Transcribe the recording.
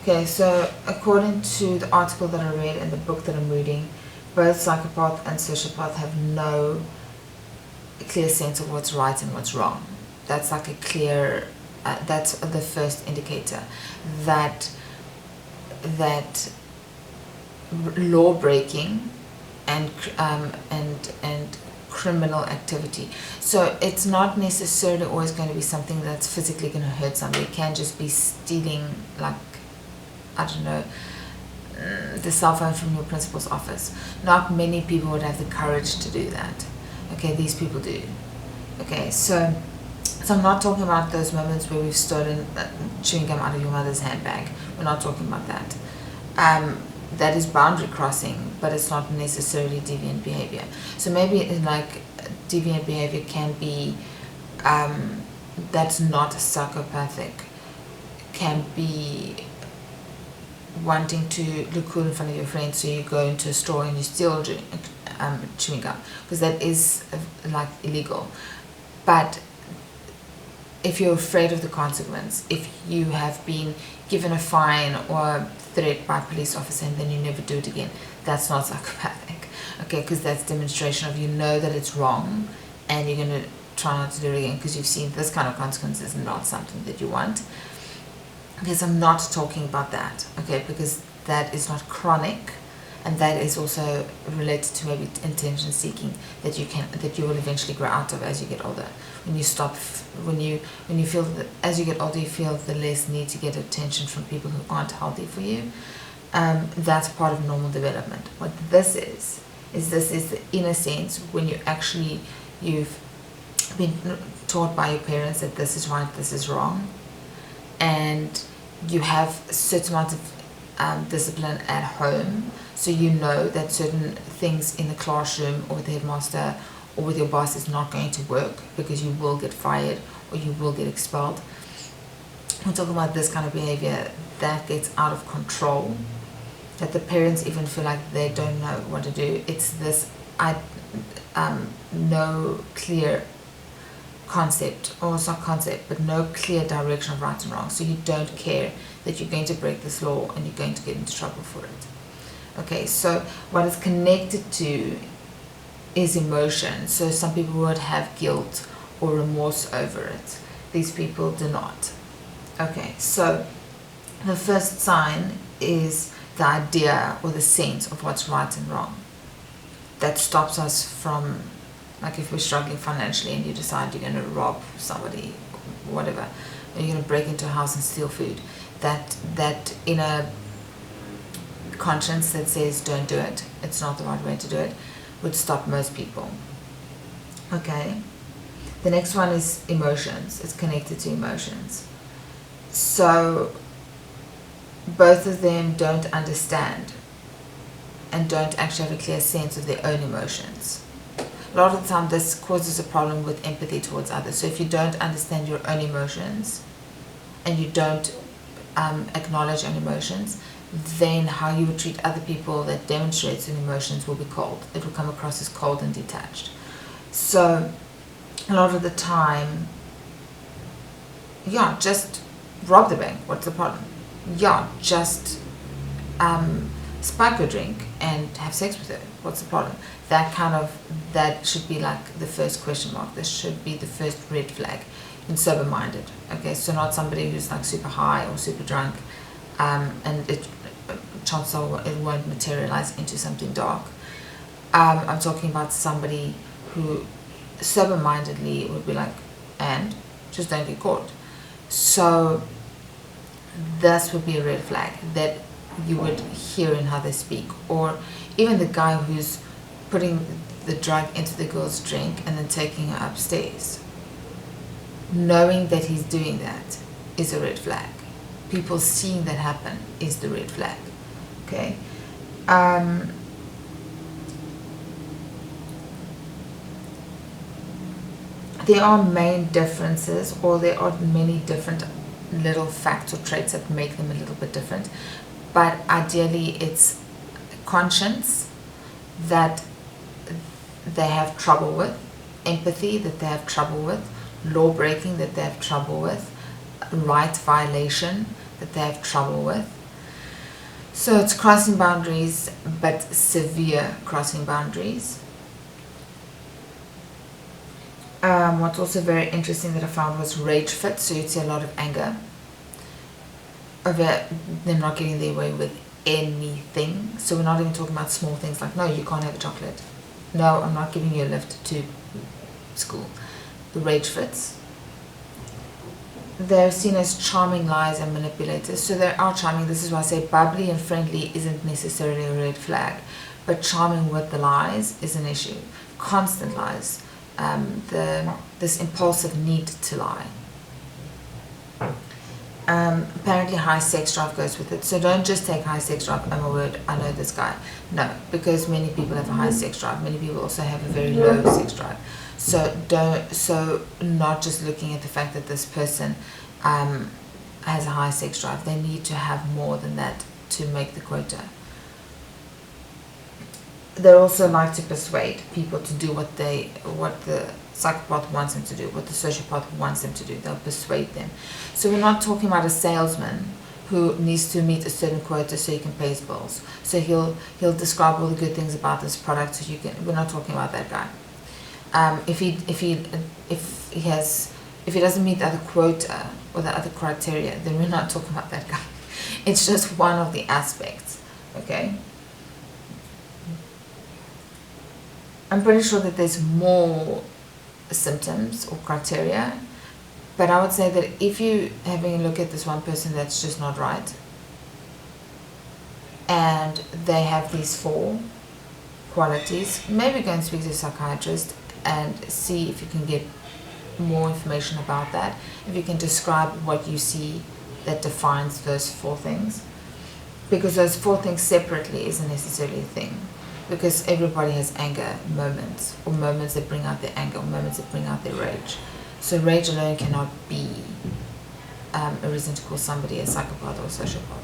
Okay, so according to the article that I read and the book that I'm reading, both psychopath and sociopath have no clear sense of what's right and what's wrong. That's like a clear, that's the first indicator that law breaking and criminal activity. So it's not necessarily always going to be something that's physically going to hurt somebody. It can just be stealing, like, I don't know, the cell phone from your principal's office. Not many people would have the courage to do that. Okay, these people do. Okay, so I'm not talking about those moments where we've stolen chewing gum out of your mother's handbag. We're not talking about that. That is boundary crossing, but it's not necessarily deviant behavior. So maybe like deviant behavior can be that's not psychopathic, can be wanting to look cool in front of your friends, so you go into a store and you steal chewing gum, because that is like illegal. But if you're afraid of the consequence, if you have been given a fine or a threat by a police officer and then you never do it again, that's not psychopathic. Okay, because that's demonstration of, you know that it's wrong and you're going to try not to do it again because you've seen this kind of consequences and not something that you want. Okay, so I'm not talking about that, okay, because that is not chronic, and that is also related to maybe attention seeking that you will eventually grow out of as you get older. When you stop, when you feel that as you get older, you feel the less need to get attention from people who aren't healthy for you. That's part of normal development. What this is this is the inner sense when you've been taught by your parents that this is right, this is wrong, and you have a certain amount of discipline at home, so you know that certain things in the classroom or with the headmaster or with your boss is not going to work because you will get fired or you will get expelled. We're talking about this kind of behavior that gets out of control, that the parents even feel like they don't know what to do. It's this no clear concept, or it's not concept, but no clear direction of right and wrong. So you don't care that you're going to break this law and you're going to get into trouble for it. Okay, so what it's connected to is emotion. So some people would have guilt or remorse over it. These people do not. Okay, so the first sign is the idea or the sense of what's right and wrong. That stops us from, like if we're struggling financially and you decide you're going to rob somebody, whatever, or you're going to break into a house and steal food, that inner conscience that says don't do it, it's not the right way to do it, would stop most people. Okay, the next one is emotions. It's connected to emotions. So both of them don't understand and don't actually have a clear sense of their own emotions. A lot of the time this causes a problem with empathy towards others. So if you don't understand your own emotions and you don't acknowledge your emotions, then how you would treat other people that demonstrates your emotions will be cold. It will come across as cold and detached. So a lot of the time, yeah, just rob the bank. What's the problem? Yeah, just spike a drink and have sex with her. What's the problem? That should be like the first question mark. This should be the first red flag in sober-minded. Okay, so not somebody who's like super high or super drunk, and chances are it won't materialize into something dark. I'm talking about somebody who sober-mindedly would be like, and just don't get caught. So this would be a red flag that you would hear in how they speak. Or even the guy who's putting the drug into the girl's drink and then taking her upstairs. Knowing that he's doing that is a red flag. People seeing that happen is the red flag. Okay. There are main differences, or there are many different little facts or traits that make them a little bit different, but ideally it's conscience that they have trouble with, empathy that they have trouble with, law breaking that they have trouble with, right violation that they have trouble with, So it's crossing boundaries, but severe crossing boundaries. What's also very interesting that I found was rage fit. So you'd see a lot of anger over them not getting their way with anything. So we're not even talking about small things like, no, you can't have a chocolate. No, I'm not giving you a lift to school. The rage fits. They're seen as charming lies and manipulators. So they are charming. This is why I say bubbly and friendly isn't necessarily a red flag, but charming with the lies is an issue. Constant lies. This impulsive need to lie. Apparently high sex drive goes with it. So don't just take high sex drive, oh my word, I know this guy. No, because many people have a high sex drive. Many people also have a very low sex drive. So not just looking at the fact that this person has a high sex drive. They need to have more than that to make the quota. They also like to persuade people to do what the psychopath wants them to do, what the sociopath wants them to do. They'll persuade them. So we're not talking about a salesman who needs to meet a certain quota so he can pay his bills. So he'll describe all the good things about this product so you can. We're not talking about that guy. If he doesn't meet the other quota or the other criteria, then we're not talking about that guy. It's just one of the aspects. Okay. I'm pretty sure that there's more symptoms or criteria, but I would say that if you're having a look at this one person that's just not right, and they have these 4 qualities, maybe go and speak to a psychiatrist and see if you can get more information about that, if you can describe what you see that defines those 4 things, because those 4 things separately isn't necessarily a thing. Because everybody has anger moments, or moments that bring out their anger, or moments that bring out their rage. So rage alone cannot be a reason to call somebody a psychopath or a sociopath.